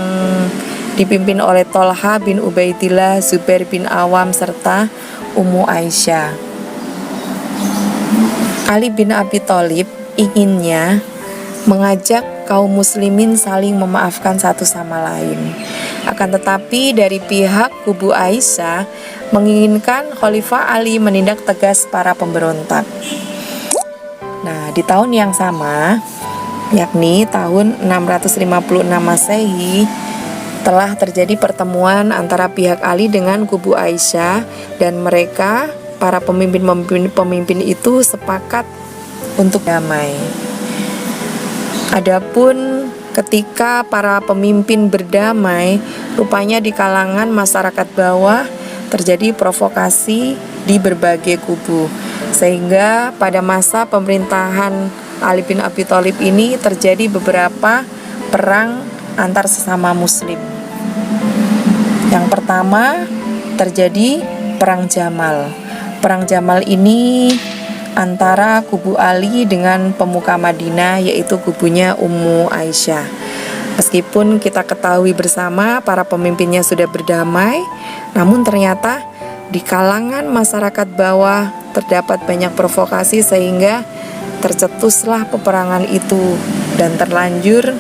dipimpin oleh Thalha bin Ubaidillah, Zubair bin Awam, serta Ummu Aisyah. Ali bin Abi Thalib inginnya mengajak kaum muslimin saling memaafkan satu sama lain. Akan tetapi dari pihak kubu Aisyah menginginkan Khalifah Ali menindak tegas para pemberontak. Nah, di tahun yang sama, yakni tahun 656 Masehi, telah terjadi pertemuan antara pihak Ali dengan kubu Aisyah, dan mereka, para pemimpin itu sepakat untuk damai. Adapun ketika para pemimpin berdamai, rupanya di kalangan masyarakat bawah terjadi provokasi di berbagai kubu, sehingga pada masa pemerintahan Ali bin Abi Thalib ini terjadi beberapa perang antar sesama muslim. Yang pertama terjadi perang Jamal. Perang Jamal ini antara kubu Ali dengan pemuka Madinah, yaitu kubunya Ummu Aisyah. Meskipun kita ketahui bersama para pemimpinnya sudah berdamai, namun ternyata di kalangan masyarakat bawah terdapat banyak provokasi sehingga tercetuslah peperangan itu dan terlanjur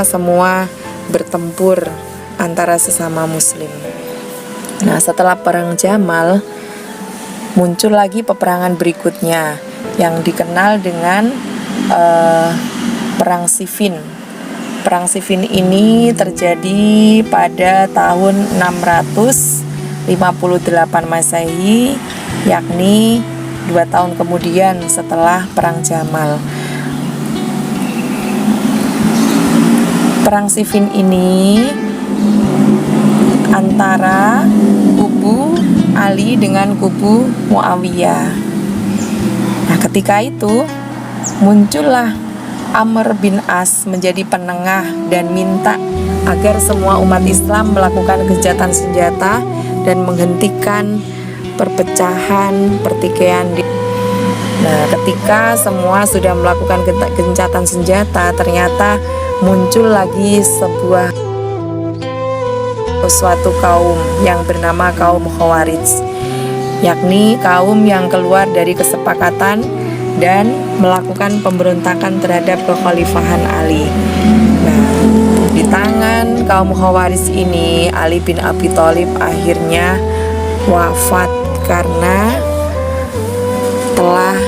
semua bertempur antara sesama muslim. Nah, setelah perang Jamal muncul lagi peperangan berikutnya yang dikenal dengan Perang Siffin. Perang Siffin ini terjadi pada tahun 658 Masehi, yakni 2 tahun kemudian setelah Perang Jamal. Perang Siffin ini antara kubu Ali dengan kubu Muawiyah. Nah, ketika itu muncullah Amr bin As menjadi penengah dan minta agar semua umat Islam melakukan gencatan senjata dan menghentikan perpecahan, pertikaian. Nah, ketika semua sudah melakukan gencatan senjata, ternyata muncul lagi suatu kaum yang bernama kaum Khawarij, yakni kaum yang keluar dari kesepakatan dan melakukan pemberontakan terhadap kekhalifahan Ali. Nah, di tangan kaum Khawarij ini Ali bin Abi Thalib akhirnya wafat karena telah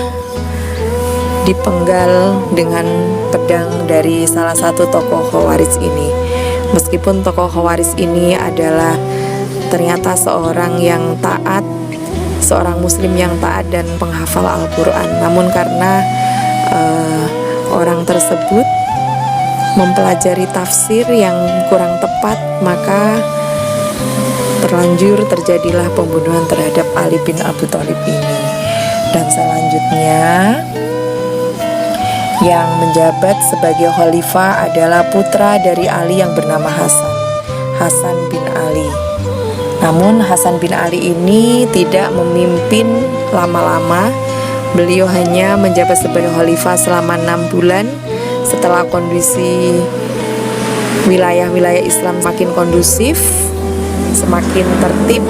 dipenggal dengan pedang dari salah satu tokoh Khawarij ini. Meskipun tokoh Khawarij ini adalah ternyata seorang yang taat, seorang muslim yang taat dan penghafal Al-Quran, namun karena orang tersebut mempelajari tafsir yang kurang tepat, maka terlanjur terjadilah pembunuhan terhadap Ali bin Abi Thalib ini. Dan selanjutnya yang menjabat sebagai khalifah adalah putra dari Ali yang bernama Hasan bin Ali. Namun Hasan bin Ali ini tidak memimpin lama-lama. Beliau hanya menjabat sebagai khalifah selama 6 bulan. Setelah kondisi wilayah-wilayah Islam semakin kondusif, semakin tertib,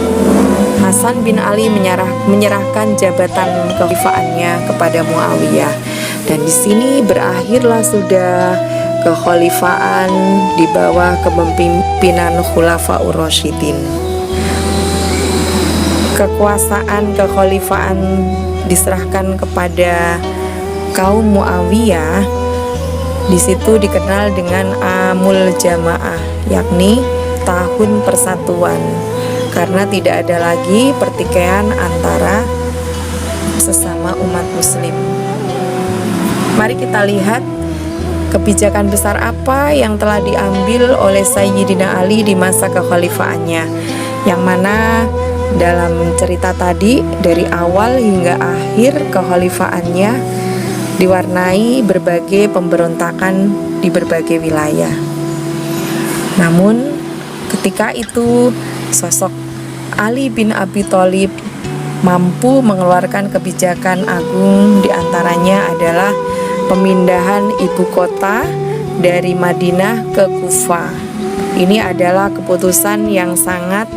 Hasan bin Ali menyerahkan jabatan kekhalifaannya kepada Muawiyah. Dan di sini berakhirlah sudah kekhalifahan di bawah kepemimpinan Khulafaur Rasyidin. Kekuasaan kekhalifahan diserahkan kepada kaum Muawiyah. Di situ dikenal dengan Amul Jamaah, yakni tahun persatuan, karena tidak ada lagi pertikaian antara sesama umat muslim. Mari kita lihat kebijakan besar apa yang telah diambil oleh Sayyidina Ali di masa kekhalifaannya, yang mana dalam cerita tadi dari awal hingga akhir kekhalifaannya diwarnai berbagai pemberontakan di berbagai wilayah. Namun ketika itu sosok Ali bin Abi Thalib mampu mengeluarkan kebijakan agung, diantaranya adalah pemindahan ibu kota dari Madinah ke Kufah. Ini adalah keputusan yang sangat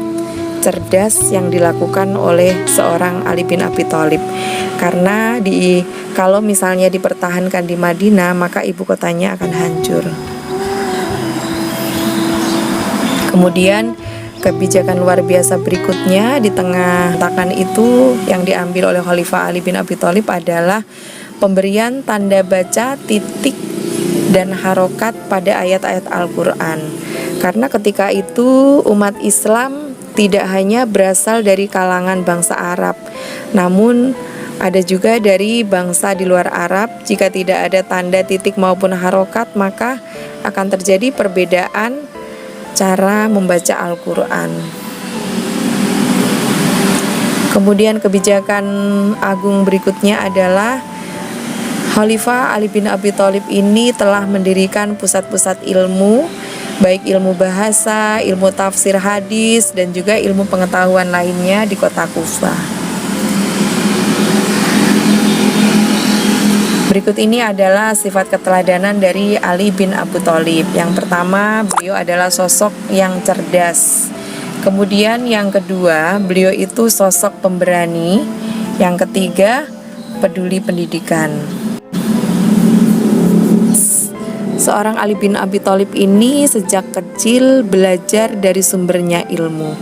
cerdas yang dilakukan oleh seorang Ali bin Abi Thalib, karena kalau misalnya dipertahankan di Madinah, maka ibu kotanya akan hancur. Kemudian kebijakan luar biasa berikutnya di tengah takan itu yang diambil oleh Khalifah Ali bin Abi Thalib adalah pemberian tanda baca, titik, dan harokat pada ayat-ayat Al-Quran. Karena ketika itu umat Islam tidak hanya berasal dari kalangan bangsa Arab, namun Ada juga dari bangsa di luar Arab. Jika tidak ada tanda titik maupun harokat, maka akan terjadi perbedaan cara membaca Al-Quran. Kemudian kebijakan agung berikutnya adalah Khalifah Ali bin Abi Thalib ini telah mendirikan pusat-pusat ilmu, baik ilmu bahasa, ilmu tafsir hadis, dan juga ilmu pengetahuan lainnya di kota Kufah. Berikut ini adalah sifat keteladanan dari Ali bin Abi Thalib. Yang pertama, beliau adalah sosok yang cerdas. Kemudian yang kedua, beliau itu sosok pemberani. Yang ketiga, peduli pendidikan. Seorang Ali bin Abi Thalib ini sejak kecil belajar dari sumbernya ilmu.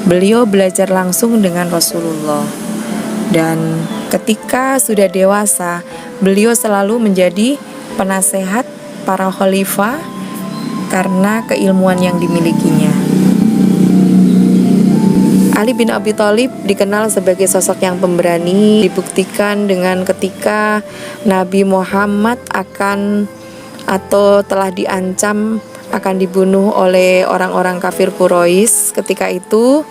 Beliau belajar langsung dengan Rasulullah. Dan ketika sudah dewasa, beliau selalu menjadi penasehat para khalifah karena keilmuan yang dimilikinya. Ali bin Abi Thalib dikenal sebagai sosok yang pemberani, dibuktikan dengan ketika Nabi Muhammad telah diancam akan dibunuh oleh orang-orang kafir Quraisy. Ketika itu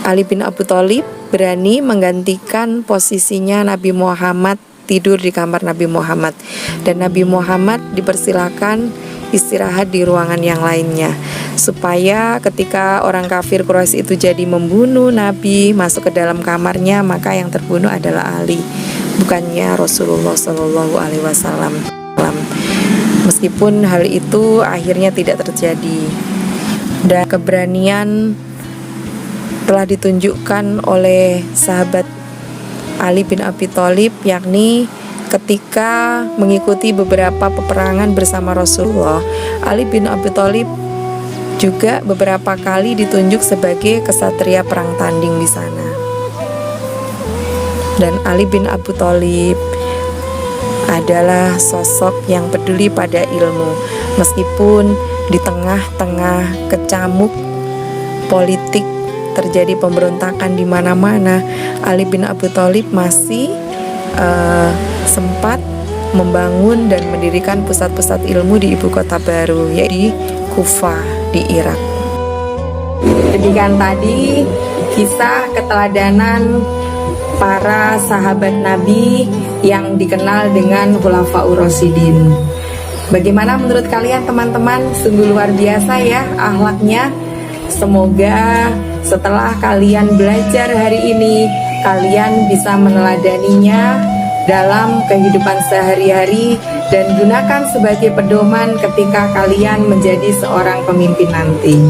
Ali bin Abi Thalib berani menggantikan posisinya Nabi Muhammad, tidur di kamar Nabi Muhammad, dan Nabi Muhammad dipersilakan istirahat di ruangan yang lainnya, supaya ketika orang kafir Quraisy itu jadi membunuh Nabi masuk ke dalam kamarnya, maka yang terbunuh adalah Ali, bukannya Rasulullah Shallallahu Alaihi Wasallam. Meskipun hal itu akhirnya tidak terjadi, dan keberanian telah ditunjukkan oleh sahabat Ali bin Abi Thalib, yakni ketika mengikuti beberapa peperangan bersama Rasulullah. Ali bin Abi Thalib juga beberapa kali ditunjuk sebagai kesatria perang tanding di sana. Dan Ali bin Abi Thalib adalah sosok yang peduli pada ilmu. Meskipun di tengah-tengah kecamuk politik terjadi pemberontakan di mana-mana, Ali bin Abi Thalib masih sempat membangun dan mendirikan pusat-pusat ilmu di ibu kota baru, yaitu di Kufah di Irak. Demikian tadi kisah keteladanan para sahabat Nabi yang dikenal dengan Khulafaur Rasyidin. Bagaimana menurut kalian teman-teman? Sungguh luar biasa ya akhlaknya. Semoga setelah kalian belajar hari ini, kalian bisa meneladaninya dalam kehidupan sehari-hari dan gunakan sebagai pedoman ketika kalian menjadi seorang pemimpin nanti.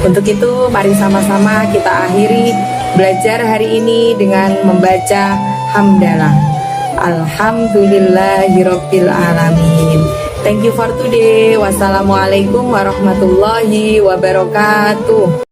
Untuk itu, mari sama-sama kita akhiri belajar hari ini dengan membaca hamdalah. Alhamdulillahirabbil alamin. Thank you for today. Wassalamualaikum warahmatullahi wabarakatuh.